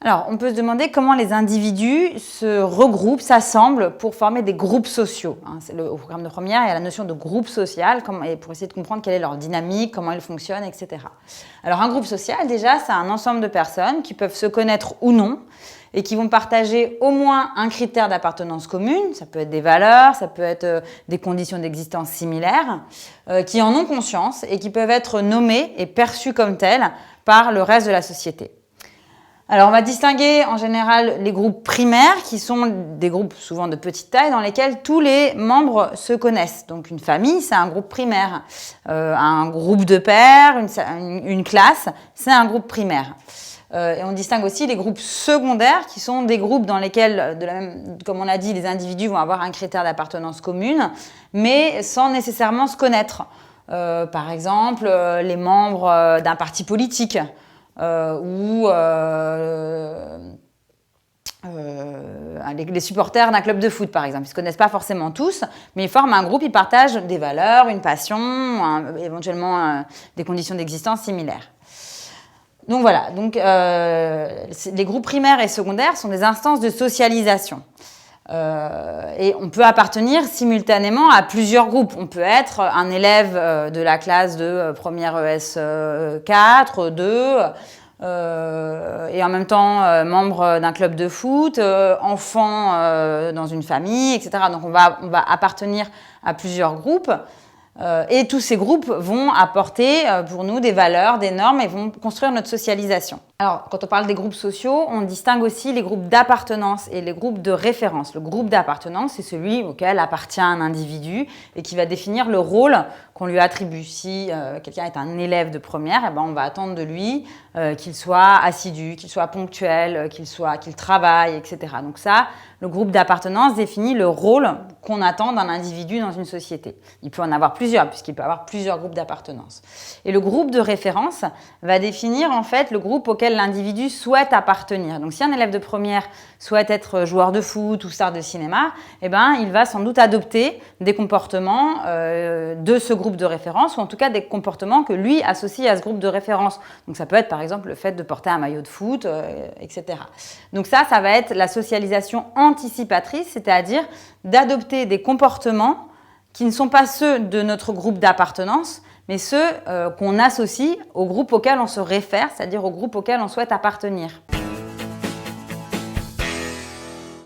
Alors, on peut se demander comment les individus se regroupent, s'assemblent pour former des groupes sociaux. Au programme de première, il y a la notion de groupe social pour essayer de comprendre quelle est leur dynamique, comment ils fonctionnent, etc. Alors, un groupe social, déjà, c'est un ensemble de personnes qui peuvent se connaître ou non et qui vont partager au moins un critère d'appartenance commune. Ça peut être des valeurs, ça peut être des conditions d'existence similaires, qui en ont conscience et qui peuvent être nommées et perçues comme telles par le reste de la société. Alors, on va distinguer en général les groupes primaires, qui sont des groupes souvent de petite taille, dans lesquels tous les membres se connaissent. Donc, une famille, c'est un groupe primaire. Un groupe de pairs, une classe, c'est un groupe primaire. Et on distingue aussi les groupes secondaires, qui sont des groupes dans lesquels, comme on a dit, les individus vont avoir un critère d'appartenance commune, mais sans nécessairement se connaître. Par exemple, les membres d'un parti politique. Ou les supporters d'un club de foot, par exemple. Ils ne se connaissent pas forcément tous, mais ils forment un groupe, ils partagent des valeurs, une passion, éventuellement des conditions d'existence similaires. Donc voilà, les groupes primaires et secondaires sont des instances de socialisation. Et on peut appartenir simultanément à plusieurs groupes. On peut être un élève de la classe de première ES 4, 2, et en même temps membre d'un club de foot, enfant dans une famille, etc. Donc on va appartenir à plusieurs groupes. Et tous ces groupes vont apporter pour nous des valeurs, des normes et vont construire notre socialisation. Alors, quand on parle des groupes sociaux, on distingue aussi les groupes d'appartenance et les groupes de référence. Le groupe d'appartenance, c'est celui auquel appartient un individu et qui va définir le rôle qu'on lui attribue. Si quelqu'un est un élève de première, eh ben, on va attendre de lui qu'il soit assidu, qu'il soit ponctuel, qu'il travaille, etc. Donc ça, le groupe d'appartenance définit le rôle qu'on attend d'un individu dans une société. Il peut en avoir plusieurs, puisqu'il peut avoir plusieurs groupes d'appartenance. Et le groupe de référence va définir en fait le groupe auquel l'individu souhaite appartenir. Donc si un élève de première souhaite être joueur de foot ou star de cinéma, eh ben, il va sans doute adopter des comportements de ce groupe de référence, ou en tout cas des comportements que lui associe à ce groupe de référence. Donc ça peut être par exemple le fait de porter un maillot de foot, etc. Donc ça va être la socialisation anticipatrice, c'est-à-dire d'adopter des comportements qui ne sont pas ceux de notre groupe d'appartenance, mais ceux qu'on associe au groupe auquel on se réfère, c'est-à-dire au groupe auquel on souhaite appartenir.